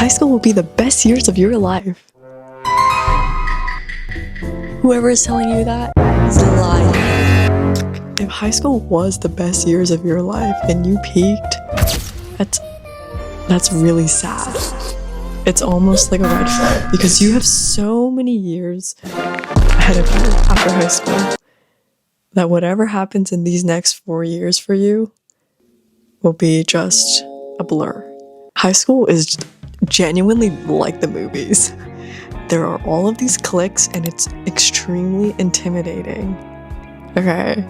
High school will be the best years of your life. Whoever is telling you that is lying. If high school was the best years of your life and you peaked, that's really sad. It's almost like a red flag because you have so many years ahead of you after high school that whatever happens in these next 4 years for you will be just a blur. High school is genuinely like the movies. There are all of these cliques and it's extremely intimidating. Okay.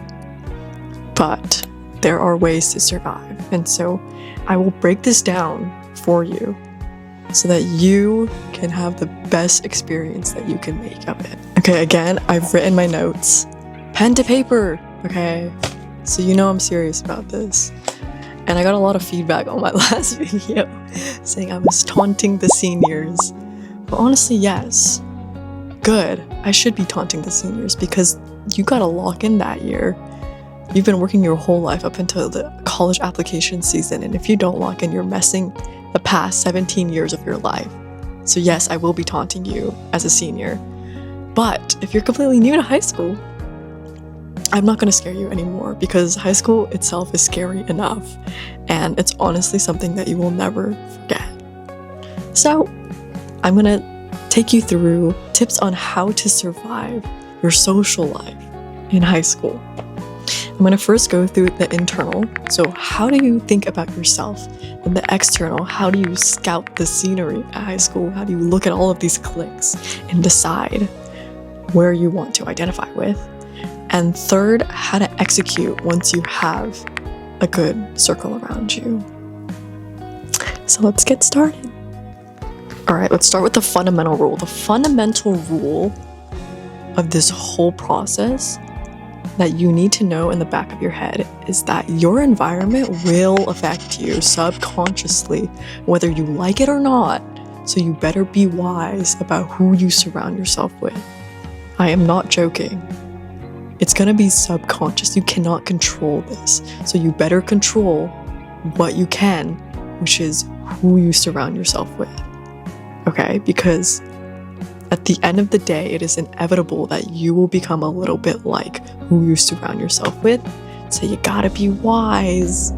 But there are ways to survive. And so I will break this down for you so that you can have the best experience that you can make of it. Okay, again, I've written my notes. Pen to paper, okay? So you know I'm serious about this. And I got a lot of feedback on my last video saying I was taunting the seniors. But honestly, yes. Good. I should be taunting the seniors because you gotta lock in that year. You've been working your whole life up until the college application season, and if you don't lock in, you're messing the past 17 years of your life. So yes, I will be taunting you as a senior. But if you're completely new to high school, I'm not going to scare you anymore because high school itself is scary enough, and it's honestly something that you will never forget. So I'm going to take you through tips on how to survive your social life in high school. I'm going to first go through the internal. So how do you think about yourself? And the external, how do you scout the scenery at high school? How do you look at all of these cliques and decide where you want to identify with? And third, how to execute once you have a good circle around you. So let's get started. All right, let's start with the fundamental rule. The fundamental rule of this whole process that you need to know in the back of your head is that your environment will affect you subconsciously, whether you like it or not. So you better be wise about who you surround yourself with. I am not joking. It's gonna be subconscious. You cannot control this. So you better control what you can, which is who you surround yourself with. Okay? Because at the end of the day, it is inevitable that you will become a little bit like who you surround yourself with. So you gotta be wise.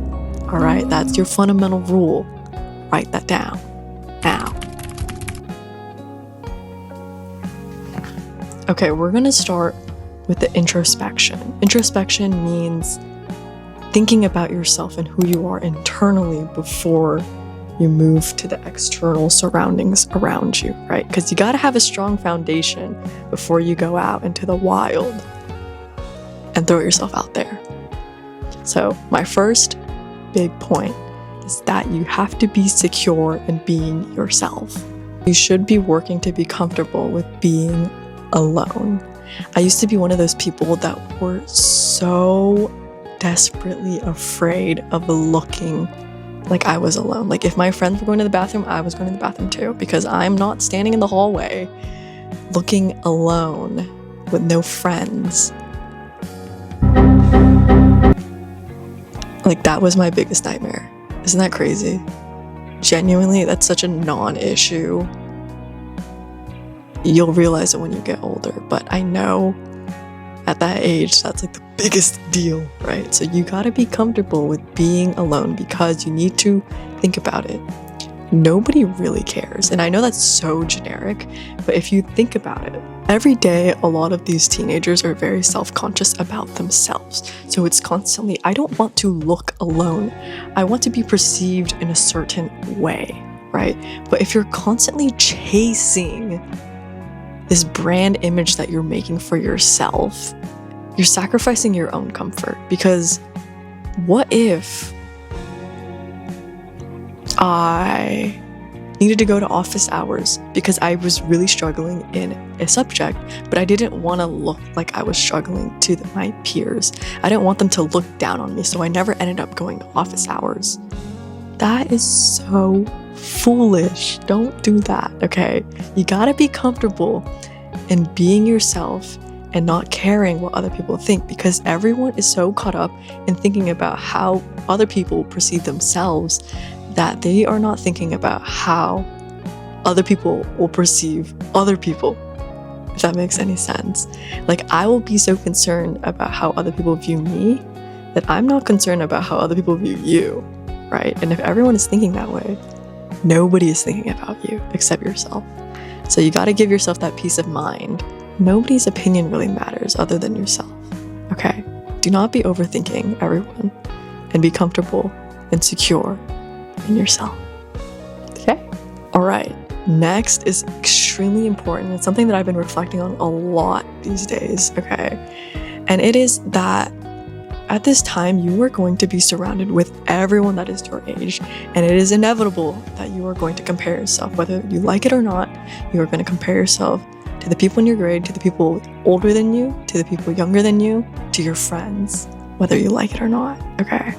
All right? That's your fundamental rule. Write that down now. Okay, we're gonna start with the introspection. Introspection means thinking about yourself and who you are internally before you move to the external surroundings around you, right? Because you gotta have a strong foundation before you go out into the wild and throw yourself out there. So my first big point is that you have to be secure in being yourself. You should be working to be comfortable with being alone. I used to be one of those people that were so desperately afraid of looking like I was alone. Like if my friends were going to the bathroom, I was going to the bathroom too, because I'm not standing in the hallway looking alone with no friends. Like that was my biggest nightmare. Isn't that crazy? Genuinely, that's such a non-issue. You'll realize it when you get older, but I know at that age, that's like the biggest deal, right? So you gotta be comfortable with being alone because you need to think about it. Nobody really cares. And I know that's so generic, but if you think about it, every day, a lot of these teenagers are very self-conscious about themselves. So it's constantly, I don't want to look alone. I want to be perceived in a certain way, right? But if you're constantly chasing this brand image that you're making for yourself, you're sacrificing your own comfort. Because what if I needed to go to office hours because I was really struggling in a subject, but I didn't want to look like I was struggling to my peers. I didn't want them to look down on me, so I never ended up going to office hours. That is so foolish. Don't do that, okay? You gotta be comfortable in being yourself and not caring what other people think, because everyone is so caught up in thinking about how other people perceive themselves that they are not thinking about how other people will perceive other people, if that makes any sense. Like, I will be so concerned about how other people view me that I'm not concerned about how other people view you, right? And if everyone is thinking that way, nobody is thinking about you except yourself. So you got to give yourself that peace of mind. Nobody's opinion really matters other than yourself, okay? Do not be overthinking everyone, and be comfortable and secure in yourself, okay? All right, next is extremely important. It's something that I've been reflecting on a lot these days, okay? And it is that at this time, you are going to be surrounded with everyone that is your age, and it is inevitable that you are going to compare yourself. Whether you like it or not, you are going to compare yourself to the people in your grade, to the people older than you, to the people younger than you, to your friends, whether you like it or not, okay?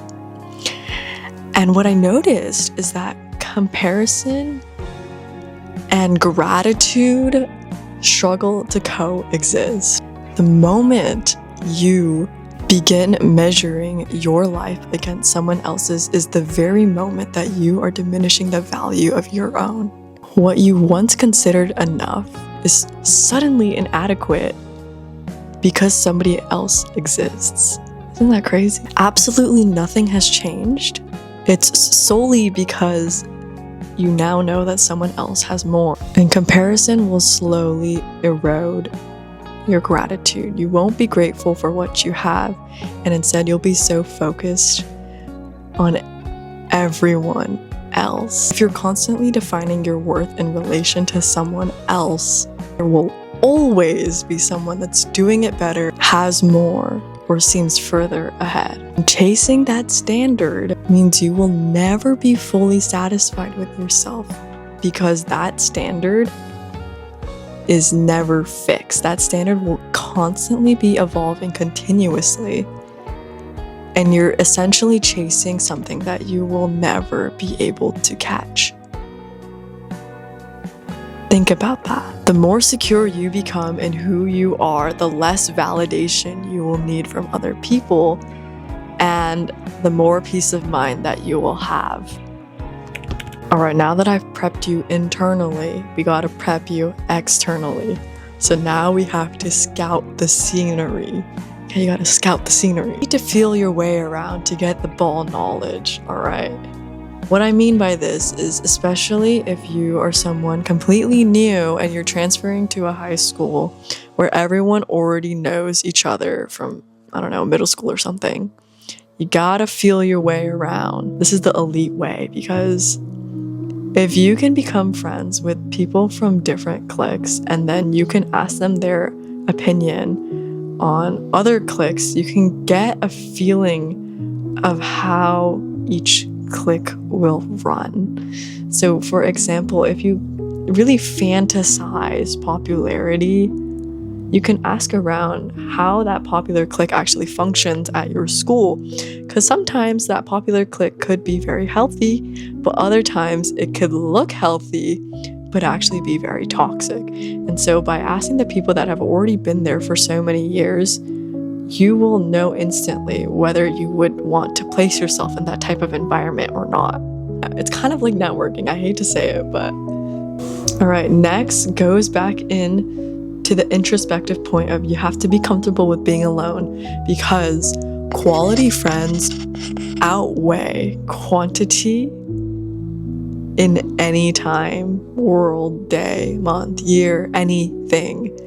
And what I noticed is that comparison and gratitude struggle to coexist. The moment you begin measuring your life against someone else's is the very moment that you are diminishing the value of your own. What you once considered enough is suddenly inadequate because somebody else exists. Isn't that crazy? Absolutely nothing has changed. It's solely because you now know that someone else has more. And comparison will slowly erode your gratitude. You won't be grateful for what you have, and instead you'll be so focused on everyone else. If you're constantly defining your worth in relation to someone else, there will always be someone that's doing it better, has more, or seems further ahead. And chasing that standard means you will never be fully satisfied with yourself, because that standard is never fixed. That standard will constantly be evolving continuously, and you're essentially chasing something that you will never be able to catch. Think about that. The more secure you become in who you are, the less validation you will need from other people, and the more peace of mind that you will have. All right, now that I've prepped you internally, we gotta prep you externally. So now we have to scout the scenery. Okay, you gotta scout the scenery. You need to feel your way around to get the ball knowledge, all right? What I mean by this is, especially if you are someone completely new and you're transferring to a high school where everyone already knows each other from, I don't know, middle school or something, you gotta feel your way around. This is the elite way, because if you can become friends with people from different cliques and then you can ask them their opinion on other cliques, you can get a feeling of how each clique will run. So for example, if you really fantasize popularity, you can ask around how that popular clique actually functions at your school, because sometimes that popular clique could be very healthy, but other times it could look healthy but actually be very toxic. And so by asking the people that have already been there for so many years, you will know instantly whether you would want to place yourself in that type of environment or not. It's kind of like networking. I hate to say it, but all right, next goes back in to the introspective point of you have to be comfortable with being alone, because quality friends outweigh quantity in any time, world, day, month, year, anything.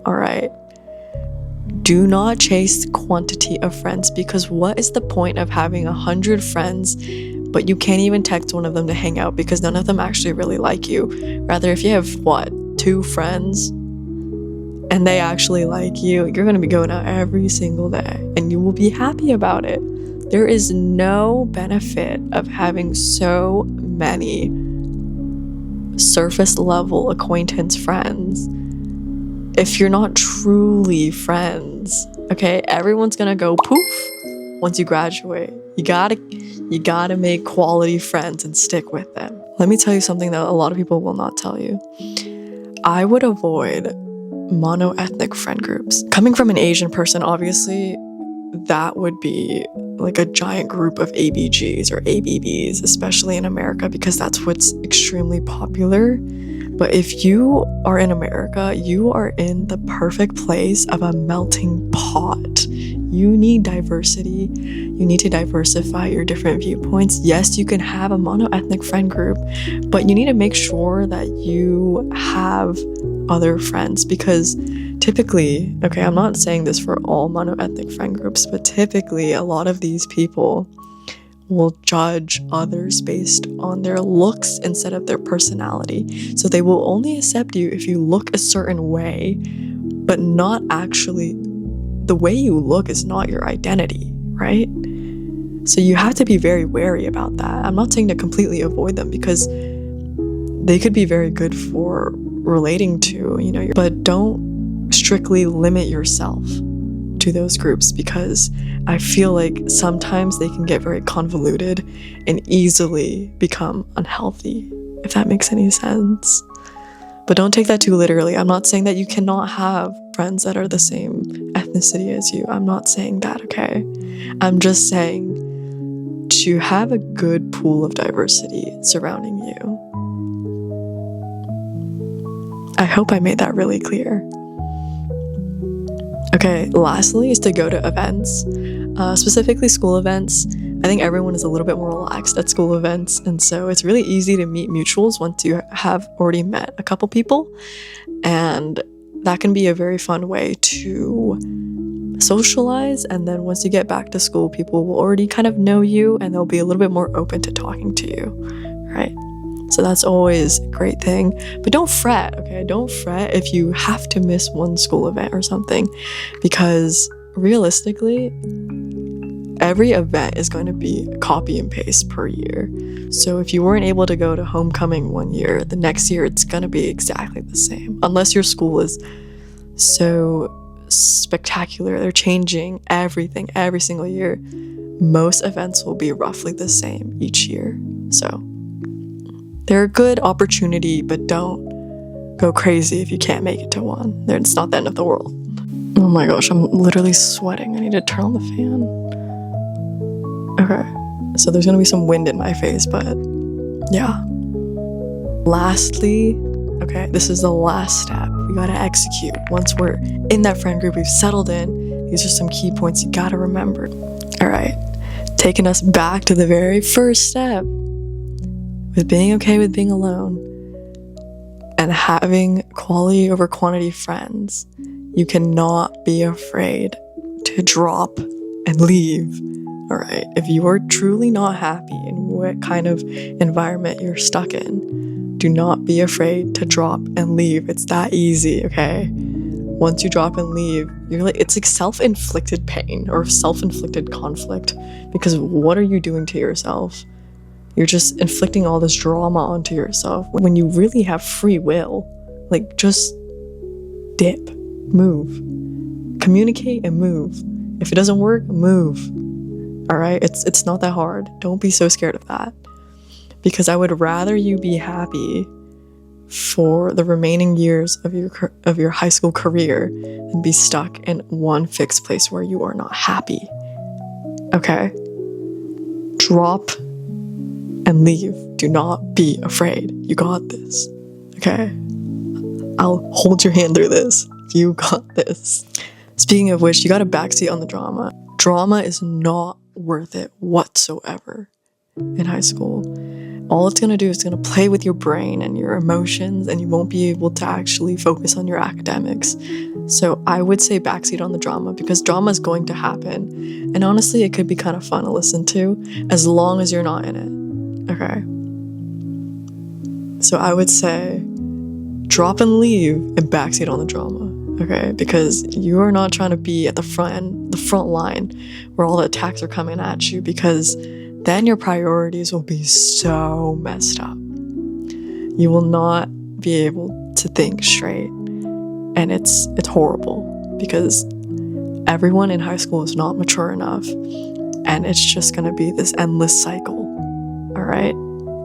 All right. Do not chase the quantity of friends, because what is the point of having 100 friends but you can't even text one of them to hang out because none of them actually really like you? Rather, if you have 2 friends and they actually like you, you're going to be going out every single day and you will be happy about it. There is no benefit of having so many surface level acquaintance friends if you're not truly friends. Okay, everyone's gonna go poof once you graduate. You gotta make quality friends and stick with them. Let me tell you something that a lot of people will not tell you. I would avoid mono-ethnic friend groups. Coming from an Asian person, obviously, that would be like a giant group of ABGs or ABBs, especially in America, because that's what's extremely popular. But if you are in America, you are in the perfect place of a melting pot. You need diversity. You need to diversify your different viewpoints. Yes, you can have a monoethnic friend group, but you need to make sure that you have other friends, because typically, okay, I'm not saying this for all monoethnic friend groups, but typically a lot of these people will judge others based on their looks instead of their personality. So they will only accept you if you look a certain way, but not actually, the way you look is not your identity, right? So you have to be very wary about that. I'm not saying to completely avoid them, because they could be very good for relating to, but don't strictly limit yourself to those groups, because I feel like sometimes they can get very convoluted and easily become unhealthy, if that makes any sense. But don't take that too literally. I'm not saying that you cannot have friends that are the same ethnicity as you. I'm not saying that, okay? I'm just saying to have a good pool of diversity surrounding you. I hope I made that really clear. Okay, lastly is to go to events, specifically school events. I think everyone is a little bit more relaxed at school events, and so it's really easy to meet mutuals once you have already met a couple people, and that can be a very fun way to socialize. And then once you get back to school, people will already kind of know you, and they'll be a little bit more open to talking to you, right? So that's always a great thing. But don't fret, okay? Don't fret if you have to miss one school event or something, because realistically, every event is going to be copy and paste per year. So if you weren't able to go to homecoming one year, the next year it's going to be exactly the same. Unless your school is so spectacular, they're changing everything every single year, most events will be roughly the same each year. So they're a good opportunity, but don't go crazy if you can't make it to one. It's not the end of the world. Oh my gosh, I'm literally sweating. I need to turn on the fan. Okay, so there's gonna be some wind in my face, but yeah. Lastly, okay, this is the last step. We gotta execute. Once we're in that friend group, we've settled in, these are some key points you gotta remember. All right, taking us back to the very first step, with being okay with being alone and having quality over quantity friends. You cannot be afraid to drop and leave. All right, if you are truly not happy in what kind of environment you're stuck in, do not be afraid to drop and leave. It's that easy, okay? Once you drop and leave, it's like self-inflicted pain or self-inflicted conflict, because what are you doing to yourself? You're just inflicting all this drama onto yourself when you really have free will. Like, just dip, move, communicate and move. If it doesn't work, move. All right, it's not that hard. Don't be so scared of that, because I would rather you be happy for the remaining years of your high school career than be stuck in one fixed place where you are not happy. Okay, drop and leave. Do not be afraid. You got this. Okay, I'll hold your hand through this. You got this. Speaking of which, you got a backseat on the drama. Drama is not worth it whatsoever in high school. All it's gonna do is gonna play with your brain and your emotions, and you won't be able to actually focus on your academics. So I would say backseat on the drama, because drama is going to happen. And honestly, it could be kind of fun to listen to as long as you're not in it. Okay. So I would say drop and leave and backseat on the drama. Okay, because you are not trying to be at the front line where all the attacks are coming at you, because then your priorities will be so messed up. You will not be able to think straight, and it's horrible, because everyone in high school is not mature enough, and it's just gonna be this endless cycle. All right,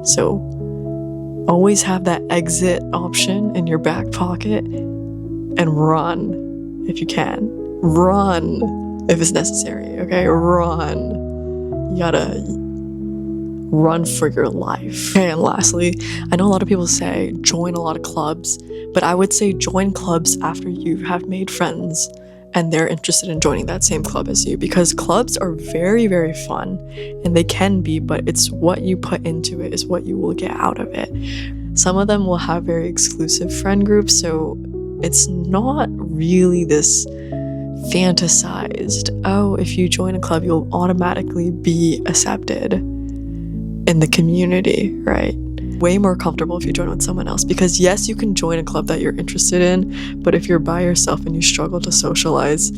so always have that exit option in your back pocket. And run if you can. Run if it's necessary, okay? Run. You gotta run for your life. Okay, and lastly, I know a lot of people say join a lot of clubs, but I would say join clubs after you have made friends and they're interested in joining that same club as you, because clubs are very, very fun, and they can be, but it's what you put into it is what you will get out of it. Some of them will have very exclusive friend groups, so it's not really this fantasized, oh, if you join a club, you'll automatically be accepted in the community, right? Way more comfortable if you join with someone else, because yes, you can join a club that you're interested in, but if you're by yourself and you struggle to socialize,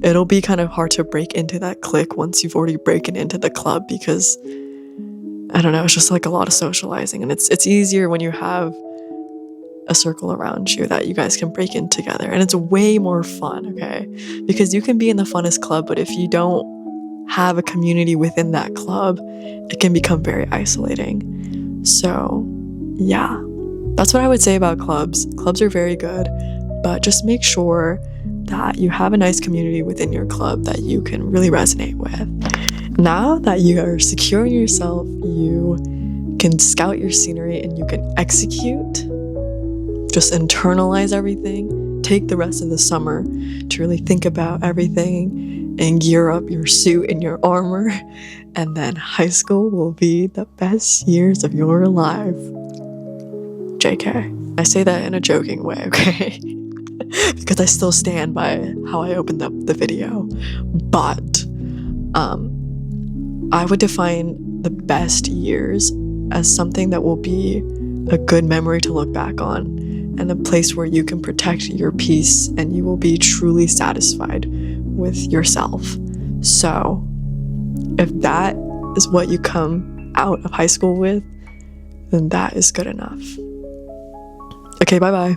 it'll be kind of hard to break into that clique once you've already broken into the club, because I don't know, it's just like a lot of socializing, and it's easier when you have a circle around you that you guys can break in together, and it's way more fun, okay? Because you can be in the funnest club, but if you don't have a community within that club, it can become very isolating. So yeah, that's what I would say about clubs. Clubs are very good, but just make sure that you have a nice community within your club that you can really resonate with. Now that you are secure in yourself, you can scout your scenery and you can execute. Just internalize everything. Take the rest of the summer to really think about everything and gear up your suit and your armor. And then high school will be the best years of your life. JK. I say that in a joking way, okay? Because I still stand by how I opened up the video. But I would define the best years as something that will be a good memory to look back on, and a place where you can protect your peace and you will be truly satisfied with yourself. So if that is what you come out of high school with, then that is good enough. Okay, bye-bye.